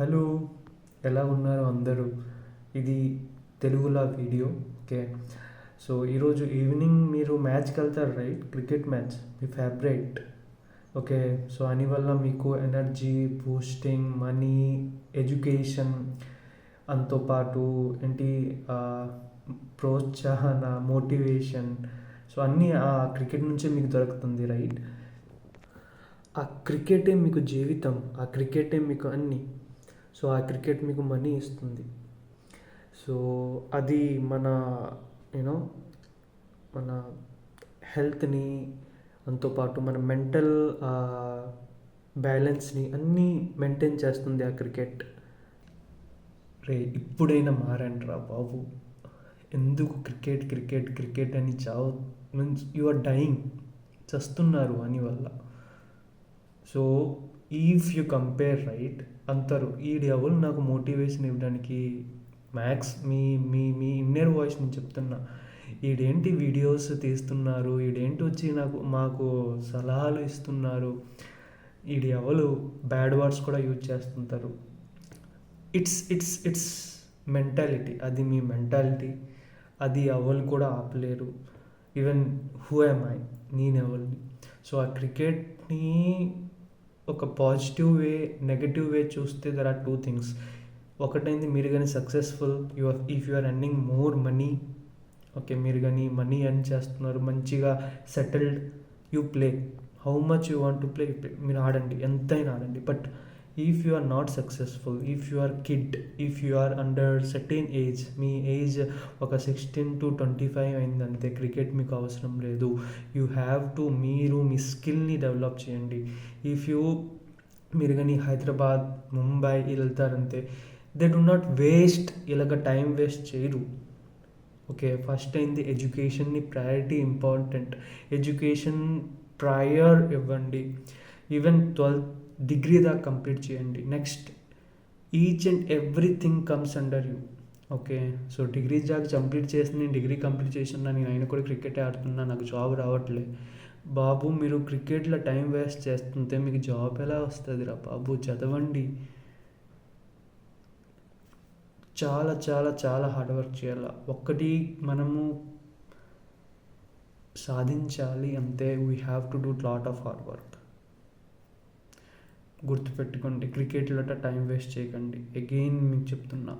Hello, ఎలా ఉన్నారు అందరూ? ఇది తెలుగులో వీడియో. ఓకే. సో ఈరోజు ఈవినింగ్ మీరు మ్యాచ్కి వెళ్తారు, రైట్? క్రికెట్ మ్యాచ్ మీ ఫేవరెట్. ఓకే. సో అందువల్ల మీకు ఎనర్జీ బూస్టింగ్, మనీ, ఎడ్యుకేషన్, అంతో పాటు ఏంటి, ఆ, ప్రోత్సాహన, మోటివేషన్, సో అన్నీ ఆ క్రికెట్ నుంచే మీకు దొరుకుతుంది, రైట్? ఆ క్రికెటే మీకు జీవితం, ఆ క్రికెటే మీకు అన్నీ. సో ఆ క్రికెట్ మీకు మనీ ఇస్తుంది. సో అది మన యూనో మన హెల్త్ని, అంతోపాటు మన మెంటల్ బ్యాలెన్స్ని అన్నీ మెయింటైన్ చేస్తుంది ఆ క్రికెట్. రే, ఇప్పుడైనా మారండి రా బాబు. ఎందుకు క్రికెట్ క్రికెట్ క్రికెట్ అని చావు? మీన్స్ యు ఆర్ డయింగ్, చస్తున్నారు అని వల్ల. So if you compare, right, అంటారు ఈడు ఎవరు నాకు మోటివేషన్ ఇవ్వడానికి. మ్యాక్స్ మీ మీ మీ ఇన్నర్ వాయిస్ నేను చెప్తున్నా. ఈడేంటి వీడియోస్ తీస్తున్నారు, ఈడేంటి వచ్చి మాకు సలహాలు ఇస్తున్నారు, ఈడు ఎవరు బ్యాడ్ వర్డ్స్ కూడా యూజ్ చేస్తుంటారు. ఇట్స్ మెంటాలిటీ, అది మీ మెంటాలిటీ. అది ఎవరు కూడా ఆపలేరు. ఈవెన్ హూ యామ్ ఐ, నేనెవరిని. సో ఆ క్రికెట్ని ఒక పాజిటివ్ వే, నెగటివ్ వే చూస్తే దర్ ఆర్ టూ థింగ్స్. ఒకటైంది, మీరు కానీ successful, if you are earning more money. Okay, మీరు కానీ మనీ ఎర్న్ చేస్తున్నారు, మంచిగా settled, you play how much you want to play. మీరు ఆడండి, ఎంతైనా ఆడండి. But if you are not successful, if you are kid, if you are under certain age, మీ age ఒక 16 to 25 అయిందంతే, క్రికెట్ మీకు అవసరం లేదు. యూ హ్యావ్ టు, మీరు మీ స్కిల్ని డెవలప్ చేయండి. ఇఫ్ మీరు కానీ హైదరాబాద్, ముంబై వెళ్తారంతే, దే డు నాట్ వేస్ట్, ఇలాగ టైం వేస్ట్ చేయరు. ఓకే, ఫస్ట్ అయింది ఎడ్యుకేషన్ని ప్రయారిటీ ఇంపార్టెంట్. ఎడ్యుకేషన్ ప్రయర్ ఇవ్వండి. ఈవెన్ 12th డిగ్రీ దాకా కంప్లీట్ చేయండి. Next each and everything comes under you. Okay. So degree దాకా కంప్లీట్ చేసి, నేను డిగ్రీ కంప్లీట్ చేసిన, నేను అయినా కూడా క్రికెట్ ఆడుతున్నా, నాకు జాబ్ రావట్లే. బాబు, మీరు క్రికెట్లో టైం వేస్ట్ చేస్తుంటే మీకు జాబ్ ఎలా వస్తుంది రా బాబు? చదవండి. చాలా చాలా చాలా హార్డ్ వర్క్ చేయాలి. ఒక్కటి మనము సాధించాలి అంతే, we have to do lot of hard work. గుర్తుపెట్టుకోండి, క్రికెట్లో టైం వేస్ట్ చేయకండి. అగైన్ మీకు చెప్తున్నా,